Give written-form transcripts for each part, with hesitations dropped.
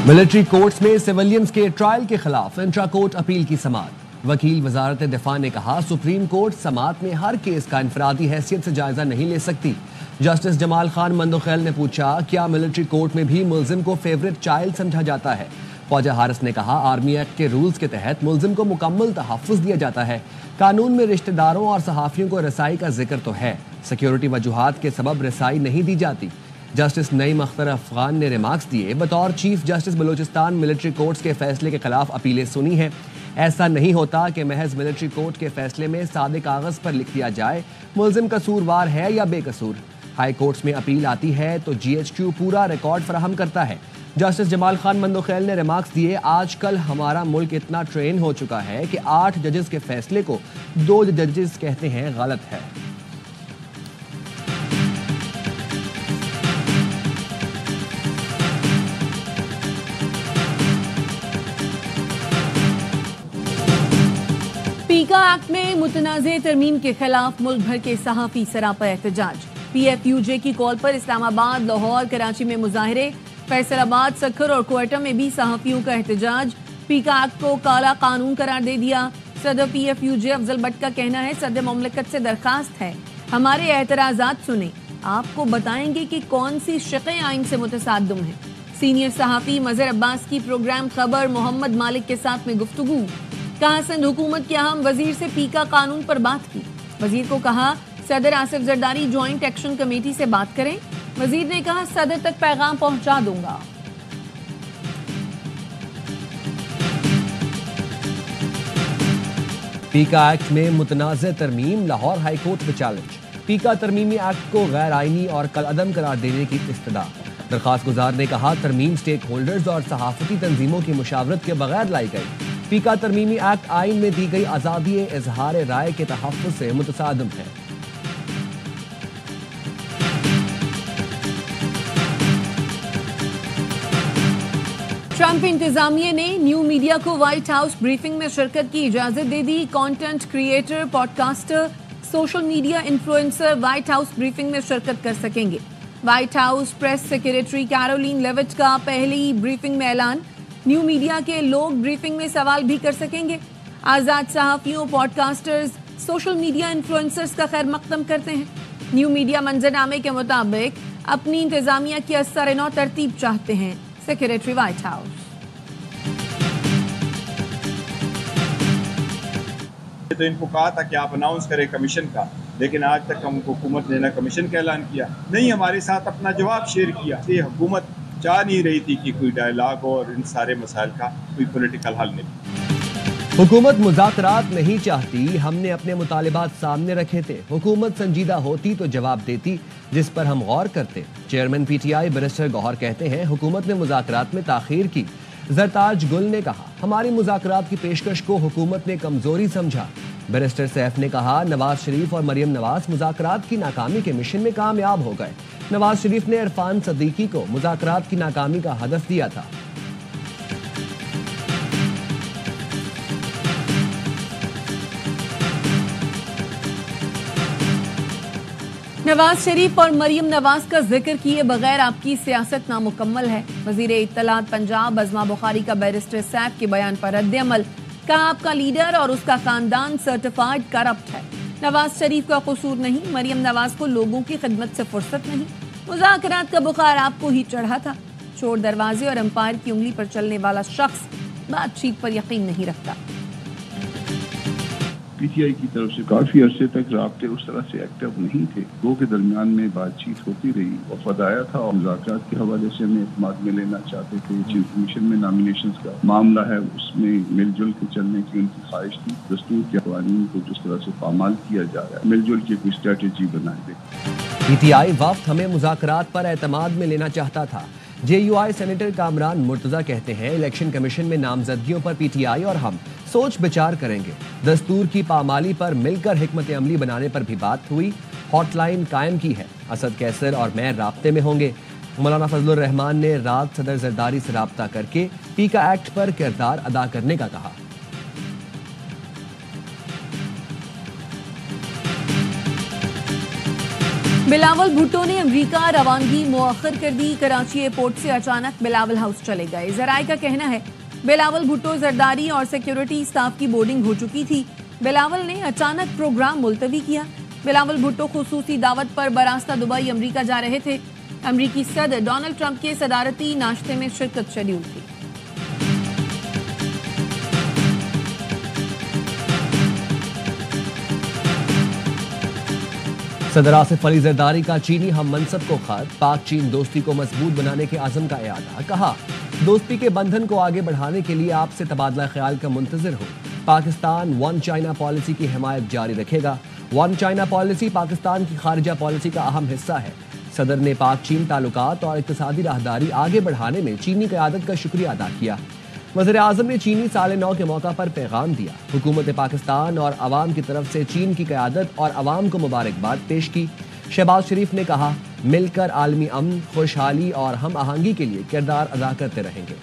Military courts میں سیویلینز کے trial کے خلاف انٹرا کورٹ اپیل کی سماعت۔ وکیل وزارت دفاع نے کہا سپریم کورٹ سماعت میں ہر کیس کا انفرادی حیثیت سے جائزہ نہیں لے سکتی۔ جسٹس جمال خان مندوخیل نے پوچھا کیا ملٹری کورٹ میں بھی ملزم کو فیورٹ چائلڈ سمجھا جاتا ہے؟ خواجہ حارث نے کہا آرمی ایکٹ کے رولز کے تحت ملزم کو مکمل تحفظ دیا جاتا ہے۔ قانون میں رشتہ داروں اور صحافیوں کو رسائی کا ذکر تو ہے، سیکیورٹی وجوہات کے سبب رسائی نہیں دی جاتی۔ جسٹس نعیم اختر افغان نے ریمارکس دیے بطور chief justice Balochistan military courts کے فیصلے کے خلاف اپیلیں سنی ہیں۔ ایسا نہیں ہوتا کہ محض ملٹری کورٹ کے فیصلے میں سادے کاغذ پر لکھ دیا جائے ملزم قصوروار ہے یا بے قصور۔ ہائی کورٹس میں اپیل آتی ہے تو جی ایچ کیو پورا ریکارڈ فراہم کرتا ہے۔ جسٹس جمال خان مندوخیل نے ریمارکس دیے آج کل ہمارا ملک اتنا ٹرین ہو چکا ہے کہ 8 ججز کے فیصلے کو 2 ججز کہتے ہیں غلط ہے۔ پیکا ایکٹ میں متنازع ترمیم کے خلاف ملک بھر کے صحافی سراپا احتجاج۔ پی ایف یو جے کی کال پر اسلام آباد، لاہور، کراچی میں مظاہرے، فیصل آباد، سکھر اور کوئٹہ میں بھی صحافیوں کا احتجاج۔ پیکا ایکٹ کو کالا قانون قرار دے دیا۔ صدر P if you J Afzal but کا کہنا ہے صدر مملکت سے درخواست ہے ہمارے اعتراضات سنیں، آپ کو بتائیں گے کہ کون سی شقیں آئین سے متصادم ہیں۔ سینئر صحافی مظہر عباس کی پروگرام خبر محمد مالک کے ساتھ میں گفتگو۔ کہا سندھ حکومت کے اہم وزیر سے پیکا قانون پر بات کی۔ وزیر کو کہا صدر Asif Zardari joint action committee سے بات کریں۔ وزیر نے کہا صدر تک پیغام پہنچا دوں گا۔ پیکا ایکٹ میں متنازع ترمیم، لاہور ہائی کورٹ میں چیلنج۔ پیکا ترمیمی ایکٹ کو غیر آئینی اور کالعدم قرار دینے کی استدعا۔ درخواست گزار نے کہا ترمیم سٹیک ہولڈرز اور صحافتی تنظیموں کی مشاورت کے بغیر لائی گئی۔ پیکا ترمیمی ایکٹ آئین میں دی گئی آزادی اظہار رائے کے تحفظ سے متصادم ہے۔ ٹرمپ انتظامیہ نے نیو میڈیا کو وائٹ ہاؤس بریفنگ میں شرکت کی اجازت دے دی۔ Content creator, podcaster, social media influencer White House briefing میں شرکت کر سکیں گے۔ White House press secretary Karoline Leavitt کا پہلی بریفنگ میں اعلان۔ نیو میڈیا کے لوگ بریفنگ میں سوال بھی کر سکیں گے۔ آزاد صحافیوں، podcasters, social media influencers کا خیر مقدم کرتے ہیں۔ نیو میڈیا منظرنامے کے مطابق اپنی انتظامیہ کی اثر نو ترتیب چاہتے ہیں سیکریٹری وائٹ ہاؤس۔ تو ان کو کہا تھا کہ آپ اناؤنس کریں کمیشن کا، لیکن آج تک ہم حکومت نے نہ کمیشن کا اعلان کیا، نہیں ہمارے ساتھ اپنا جواب شیئر کیا۔ یہ حکومت چاہ نہیں رہی تھی کہ کوئی ڈائیلاگ ہو اور ان سارے مسائل کا کوئی پولیٹیکل حل نہیں۔ حکومت مذاکرات نہیں چاہتی، ہم نے اپنے مطالبات سامنے رکھے تھے، حکومت سنجیدہ ہوتی تو جواب دیتی جس پر ہم غور کرتے۔ Chairman P T I barrister Gohar کہتے ہیں حکومت نے مذاکرات میں تاخیر کی۔ زرتاج گل نے کہا ہماری مذاکرات کی پیشکش کو حکومت نے کمزوری سمجھا۔ بیرسٹر سیف نے کہا نواز شریف اور مریم نواز مذاکرات کی ناکامی کے مشن میں کامیاب ہو گئے۔ نواز شریف نے عرفان صدیقی کو مذاکرات کی ناکامی کا ہدف دیا تھا۔ نواز شریف اور مریم نواز کا ذکر کیے بغیر آپ کی سیاست نامکمل ہے۔ وزیر اطلاعات پنجاب عظما بخاری کا بیرسٹر سیف کے بیان پر رد عمل۔ کہا آپ کا لیڈر اور اس کا خاندان سرٹیفائیڈ کرپٹ ہے۔ نواز شریف کا قصور نہیں، مریم نواز کو لوگوں کی خدمت سے فرصت نہیں۔ مذاکرات کا بخار آپ کو ہی چڑھا تھا۔ چور دروازے اور امپائر کی انگلی پر چلنے والا شخص بات چیت پر یقین نہیں رکھتا۔ پی ٹی آئی کی طرف سے کافی عرصے تک رابطے اس طرح سے ایکٹیو نہیں تھے۔ دو کے درمیان میں بات چیت ہوتی رہی، وفد آیا تھا اور مذاکرات کے حوالے سے ہمیں اعتماد میں لینا چاہتے تھے۔ چیف کمیشن میں نامینیشنز کا معاملہ ہے، اس میں مل جل کے چلنے کی ان کی خواہش تھی۔ دستور کے قوانین کو جس طرح سے پامال کیا جا رہا ہے، مل جل کے کوئی اسٹریٹجی بنائے گئے۔ پی ٹی آئی وفد ہمیں مذاکرات پر اعتماد میں لینا چاہتا تھا۔ J U I senator Kamran Murtaza کہتے ہیں الیکشن کمیشن میں نامزدگیوں پر پی ٹی آئی اور ہم سوچ بچار کریں گے۔ دستور کی پامالی پر مل کر حکمت عملی بنانے پر بھی بات ہوئی۔ ہاٹ لائن قائم کی ہے، اسد کیسر اور میں رابطے میں ہوں گے۔ مولانا فضل الرحمان نے رات صدر زرداری سے رابطہ کر کے پیکا ایکٹ پر کردار ادا کرنے کا کہا۔ بلاول بھٹو نے امریکہ روانگی مؤخر کر دی. کراچی ایئرپورٹ سے اچانک بلاول ہاؤس چلے گئے. ذرائع کا کہنا ہے بلاول بھٹو زرداری اور سیکیورٹی سٹاف کی بورڈنگ ہو چکی تھی. بلاول نے اچانک پروگرام ملتوی کیا. بلاول بھٹو خصوصی دعوت پر براستہ دبئی امریکہ جا رہے تھے. امریکی صدر ڈونلڈ ٹرمپ کے صدارتی ناشتے میں شرکت شیڈول تھی. صدر آصف علی زرداری کا چینی ہم منصب کو خط. پاک چین دوستی کو مضبوط بنانے کے عزم کا اعادہ. کہا دوستی کے بندھن کو آگے بڑھانے کے لیے آپ سے تبادلہ خیال کا منتظر ہوں. پاکستان ون چائنا پالیسی کی حمایت جاری رکھے گا. ون چائنا پالیسی پاکستان کی خارجہ پالیسی کا اہم حصہ ہے. صدر نے پاک چین تعلقات اور اقتصادی راہداری آگے بڑھانے میں چینی قیادت کا شکریہ ادا کیا. وزیر اعظم نے چینی سال نو کے موقع پر پیغام دیا. حکومت پاکستان اور عوام کی طرف سے چین کی قیادت اور عوام کو مبارکباد پیش کی. شہباز شریف نے کہا مل کر عالمی امن، خوشحالی اور ہم آہنگی کے لیے کردار ادا کرتے رہیں گے.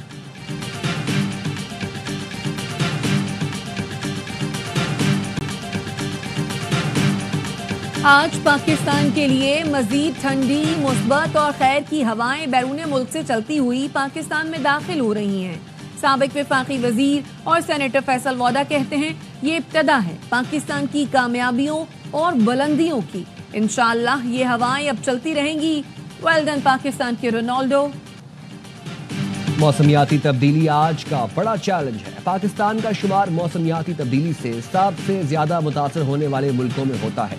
آج پاکستان کے لیے مزید ٹھنڈی، مثبت اور خیر کی ہوائیں بیرون ملک سے چلتی ہوئی پاکستان میں داخل ہو رہی ہیں. سابق وفاقی وزیر اور سینیٹر فیصل وودا کہتے ہیں یہ ابتدا ہے پاکستان کی کامیابیوں اور بلندیوں کی. انشاءاللہ یہ ہوائیں اب چلتی رہیں گی. ویل ڈن پاکستان کے رونالڈو. موسمیاتی تبدیلی آج کا بڑا چیلنج ہے. پاکستان کا شمار موسمیاتی تبدیلی سے سب سے زیادہ متاثر ہونے والے ملکوں میں ہوتا ہے.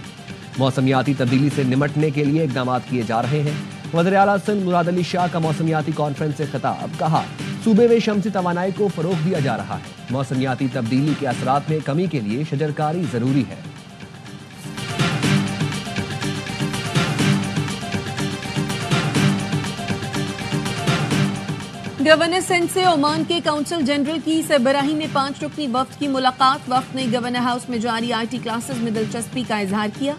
موسمیاتی تبدیلی سے نمٹنے کے لیے اقدامات کیے جا رہے ہیں. وزیر اعلیٰ سندھ مراد علی شاہ کا موسمیاتی کانفرنس سے خطاب. کہا صوبے میں شمسی توانائی کو فروغ دیا جا رہا ہے. موسمیاتی تبدیلی کے اثرات میں کمی کے لیے شجرکاری ضروری ہے. گورنر سندھ سے عمان کے کونسل جنرل کی سربراہی میں 5 رکنی وفد کی ملاقات. وفد نے گورنر ہاؤس میں جاری آئی ٹی کلاسز میں دلچسپی کا اظہار کیا.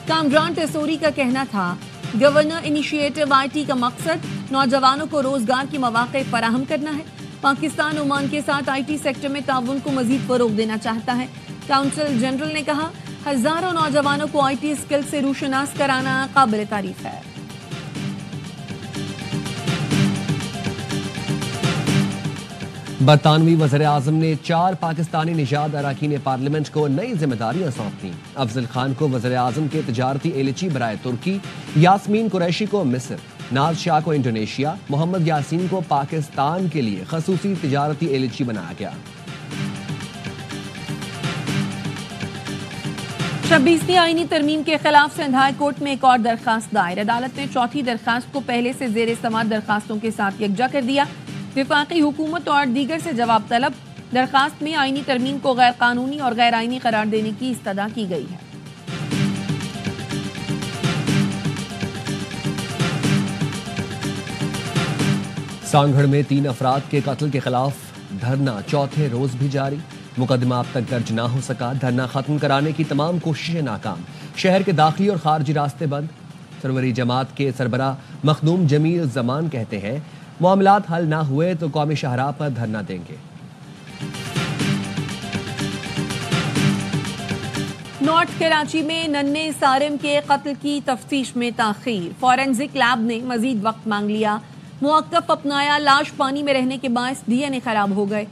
کامران ٹیسوری کا کہنا تھا گورنر انیشیٹو آئی ٹی کا مقصد نوجوانوں کو روزگار کے مواقع فراہم کرنا ہے. پاکستان عمان کے ساتھ آئی ٹی سیکٹر میں تعاون کو مزید فروغ دینا چاہتا ہے. کونسل جنرل نے کہا ہزاروں نوجوانوں کو آئی ٹی اسکل سے روشناس کرانا قابل تعریف ہے. برطانوی وزیر اعظم نے 4 پاکستانی نژاد اراکین پارلیمنٹ کو نئی ذمہ داریاں سونپ دیں. افضل خان کو وزیر اعظم کے تجارتی ایلچی برائے ترکی، یاسمین قریشی کو مصر، ناز شاہ کو انڈونیشیا، محمد یاسین کو پاکستان کے لیے خصوصی تجارتی ایلچی بنایا گیا. 26ویں آئینی ترمیم کے خلاف سندھ ہائی کورٹ میں ایک اور درخواست دائر. عدالت نے چوتھی درخواست کو پہلے سے زیر سماعت درخواستوں کے ساتھ یکجا کر دیا. وفاقی حکومت اور دیگر سے جواب طلب. درخواست میں آئینی ترمیم کو غیر قانونی اور غیر آئینی قرار دینے کی استدعا کی گئی ہے. سانگھڑ میں 3 افراد کے قتل کے خلاف دھرنا چوتھے روز بھی جاری. مقدمہ اب تک درج نہ ہو سکا. دھرنا ختم کرانے کی تمام کوششیں ناکام. شہر کے داخلی اور خارجی راستے بند. سروری جماعت کے سربراہ مخدوم جمیل زمان کہتے ہیں معاملات حل نہ ہوئے تو قومی شاہراہ پر دھرنا دیں گے. نارتھ کراچی میں ننھے سارم کے قتل کی تفتیش میں تاخیر. فورینزک لیب نے مزید وقت مانگ لیا. موقف اپنایا. لاش پانی میں رہنے کے باعث ڈی این اے خراب ہو گئے.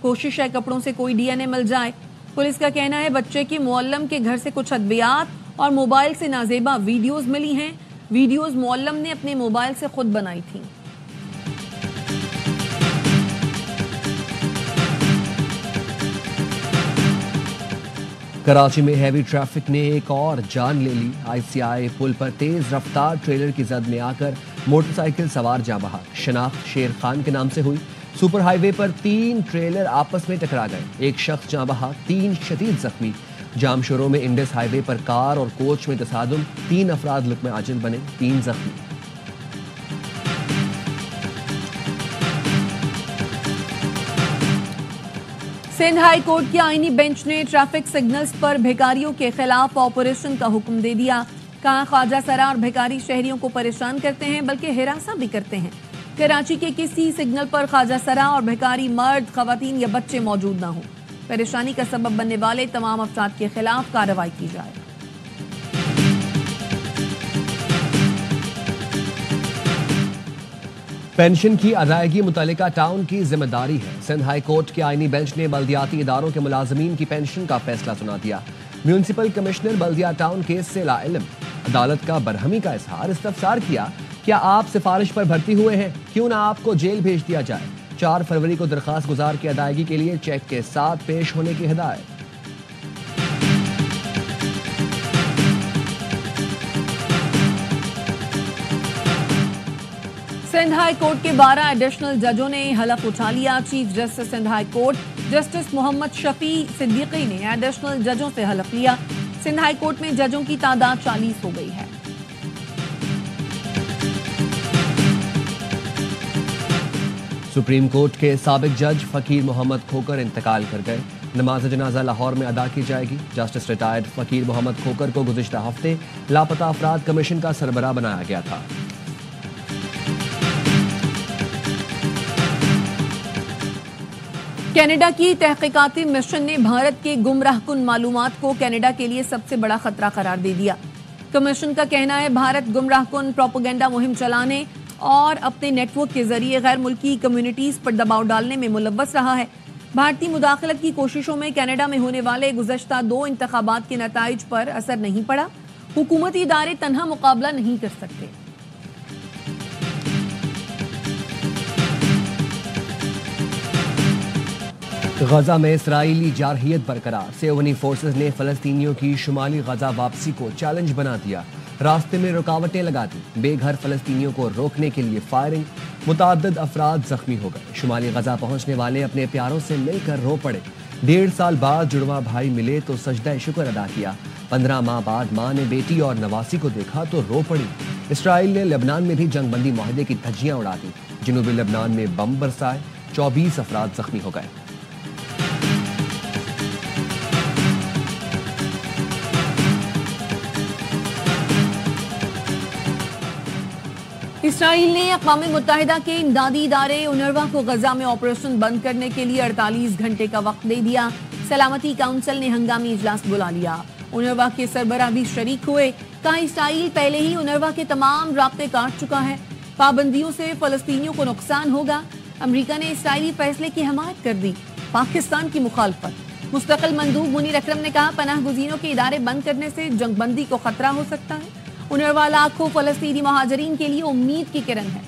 کوشش ہے کپڑوں سے کوئی ڈی این اے مل جائے. پولیس کا کہنا ہے بچے کے معلم کے گھر سے کچھ ادویات اور موبائل سے نازیبا ویڈیوز ملی ہیں. ویڈیوز معلم نے اپنے موبائل سے خود بنائی تھیں. کراچی میں ہیوی ٹریفک نے ایک اور جان لے لی. آئی سی آئی پل پر تیز رفتار ٹریلر کی زد میں آ کر موٹر سائیکل سوار جاں بحق. شناخت شیر خان کے نام سے ہوئی. سپر ہائی وے پر 3 ٹریلر آپس میں ٹکرا گئے. ایک شخص جاں بحق، 3 شدید زخمی. جام شوروں میں انڈس ہائی وے پر کار اور کوچ میں تصادم. 3 افراد لقمہ اجل بنے، 3 زخمی. سندھ ہائی کورٹ کی آئینی بینچ نے ٹریفک سگنلز پر بھیکاریوں کے خلاف آپریشن کا حکم دے دیا. کہاں خواجہ سرا اور بھیکاری شہریوں کو پریشان کرتے ہیں بلکہ ہراساں بھی کرتے ہیں. کراچی کے کسی سگنل پر خواجہ سرا اور بھیکاری مرد، خواتین یا بچے موجود نہ ہوں. پریشانی کا سبب بننے والے تمام افراد کے خلاف کارروائی کی جائے. پینشن کی ادائیگی متعلقہ ٹاؤن کی ذمہ داری ہے. سندھ ہائی کورٹ کے آئینی بینچ نے بلدیاتی اداروں کے ملازمین کی پینشن کا فیصلہ سنا دیا. میونسپل کمشنر بلدیہ ٹاؤن کیس سے لا علم. عدالت کا برہمی کا اظہار. استفسار کیا کیا آپ سفارش پر بھرتی ہوئے ہیں, کیوں نہ آپ کو جیل بھیج دیا جائے. 4 فروری کو درخواست گزار کی ادائیگی کے لیے چیک کے ساتھ پیش ہونے کی ہدایت. سندھ ہائی کورٹ کے 12 ایڈیشنل ججوں نے حلف اٹھا لیا. Chief justice Sindh high court justice Muhammad Shafi Siddiqui نے ایڈیشنل ججوں سے حلف لیا. سندھ ہائی کورٹ میں ججوں کی تعداد 40 ہو گئی ہے. سپریم کورٹ کے سابق جج فقیر محمد کھوکر انتقال کر گئے. نماز جنازہ لاہور میں ادا کی جائے گی. جسٹس ریٹائرڈ فقیر محمد کھوکر کو گزشتہ ہفتے لاپتہ افراد کمیشن کا سربراہ بنایا گیا تھا. کینیڈا کی تحقیقاتی مشن نے بھارت کے گمراہ کن معلومات کو کینیڈا کے لیے سب سے بڑا خطرہ قرار دے دیا. کمیشن کا کہنا ہے بھارت گمراہ کن پروپیگنڈا مہم چلانے اور اپنے نیٹ ورک کے ذریعے غیر ملکی کمیونٹیز پر دباؤ ڈالنے میں ملوث رہا ہے. بھارتی مداخلت کی کوششوں میں کینیڈا میں ہونے والے گزشتہ 2 انتخابات کے نتائج پر اثر نہیں پڑا. حکومتی ادارے تنہا مقابلہ نہیں کر سکتے. غزہ میں اسرائیلی جارحیت برقرار. سیونی فورسز نے فلسطینیوں کی شمالی غزہ واپسی کو چیلنج بنا دیا. راستے میں رکاوٹیں لگا دی. بے گھر فلسطینیوں کو روکنے کے لیے فائرنگ. متعدد افراد زخمی ہو گئے. شمالی غزہ پہنچنے والے اپنے پیاروں سے مل کر رو پڑے. 1.5 سال بعد جڑواں بھائی ملے تو سجدہ شکر ادا کیا. 15 ماہ بعد ماں نے بیٹی اور نواسی کو دیکھا تو رو پڑی. اسرائیل نے لبنان میں بھی جنگ بندی معاہدے کی دھجیاں اڑا دی. جنوبی لبنان میں بم برسائے. 24 افراد زخمی ہو گئے. اسرائیل نے اقوام متحدہ کے امدادی ادارے اونروا کو غزہ میں آپریشن بند کرنے کے لیے 48 گھنٹے کا وقت دے دیا. سلامتی کونسل نے ہنگامی اجلاس بلا لیا. اونروا کے سربراہ بھی شریک ہوئے. کہا اسرائیل پہلے ہی اونروا کے تمام رابطے کاٹ چکا ہے. پابندیوں سے فلسطینیوں کو نقصان ہوگا. امریکہ نے اسرائیلی فیصلے کی حمایت کر دی. پاکستان کی مخالفت. مستقل مندوب منیر اکرم نے کہا پناہ گزینوں کے ادارے بند کرنے سے جنگ بندی کو خطرہ ہو سکتا ہے. اونروا لاکھوں فلسطینی مہاجرین کے لیے امید کی کرن ہے.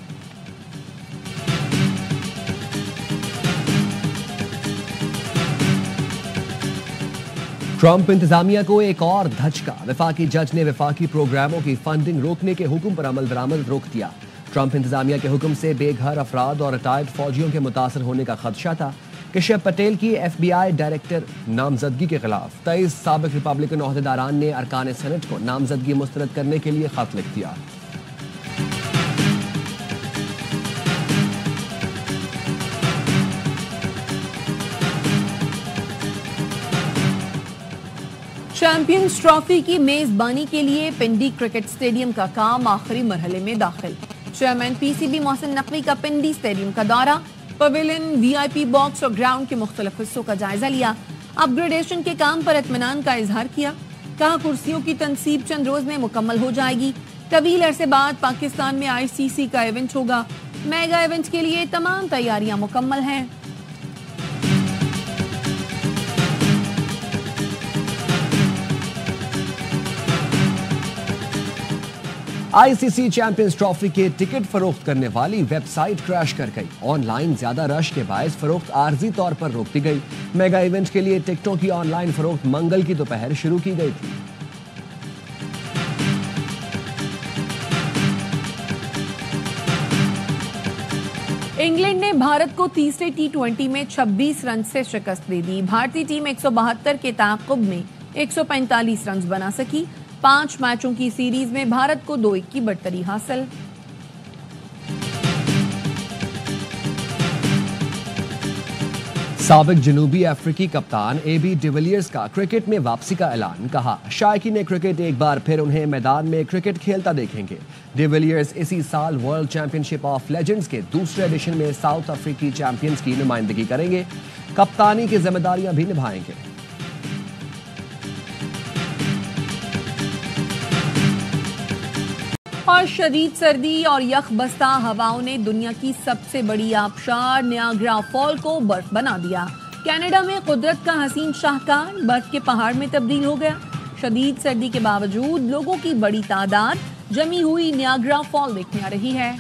ٹرمپ انتظامیہ کو ایک اور دھچکا. وفاقی جج نے وفاقی پروگراموں کی فنڈنگ روکنے کے حکم پر عمل درآمد روک دیا. ٹرمپ انتظامیہ کے حکم سے بے گھر افراد اور ریٹائرڈ فوجیوں کے متاثر ہونے کا خدشہ تھا. کشیپ پٹیل کی FBI ڈائریکٹر نامزدگی کے خلاف 23 سابق ریپبلکن عہدیداران نے ارکان سینٹ کو نامزدگی مسترد کرنے کے لیے خط لکھ دیا. چیمپئنز ٹرافی کی میزبانی کے لیے پنڈی کرکٹ اسٹیڈیم کا کام آخری مرحلے میں داخل. چیئرمین PCB محسن نقوی کا پنڈی اسٹیڈیم کا دورہ. پویلین VIP باکس اور گراؤنڈ کے مختلف حصوں کا جائزہ لیا. اپ گریڈیشن کے کام پر اطمینان کا اظہار کیا. کہا کرسیوں کی تنصیب چند روز میں مکمل ہو جائے گی. طویل عرصے بعد پاکستان میں ICC کا ایونٹ ہوگا. میگا ایونٹ کے لیے تمام تیاریاں مکمل ہیں. ICC چیمپئنز ٹرافی کے ٹکٹ فروخت کرنے والی ویب سائٹ کریش کر گئی. آن لائن زیادہ رش کے باعث فروخت عارضی طور پر روک دی گئی. میگا ایونٹ کے لیے ٹکٹوں کی آن لائن فروخت منگل کی دوپہر شروع کی گئی تھی. انگلینڈ نے بھارت کو تیسرے T20 میں 26 رن سے شکست دے دی. بھارتی ٹیم 172 کے تعاقب میں 145 رنز بنا سکی. 5 میچوں کی سیریز میں بھارت کو 2-1 کی برتری حاصل. سابق جنوبی افریقی کپتان AB ڈیویلیئرز کا کرکٹ میں واپسی کا اعلان. کہا شائقین کرکٹ ایک بار پھر انہیں میدان میں کرکٹ کھیلتا دیکھیں گے. ڈیویلیئرز اسی سال world champion ship of legends کے دوسرے ایڈیشن میں ساؤتھ افریقی چیمپئنز کی نمائندگی کریں گے. کپتانی کی ذمہ داریاں بھی نبھائیں گے. پر شدید سردی اور یخ بستہ ہواؤں نے دنیا کی سب سے بڑی آبشار نیاگرا فال کو برف بنا دیا۔ کینیڈا میں قدرت کا حسین شاہکار برف کے پہاڑ میں تبدیل ہو گیا۔ شدید سردی کے باوجود لوگوں کی بڑی تعداد جمی ہوئی نیاگرا فال دیکھنے آ رہی ہے۔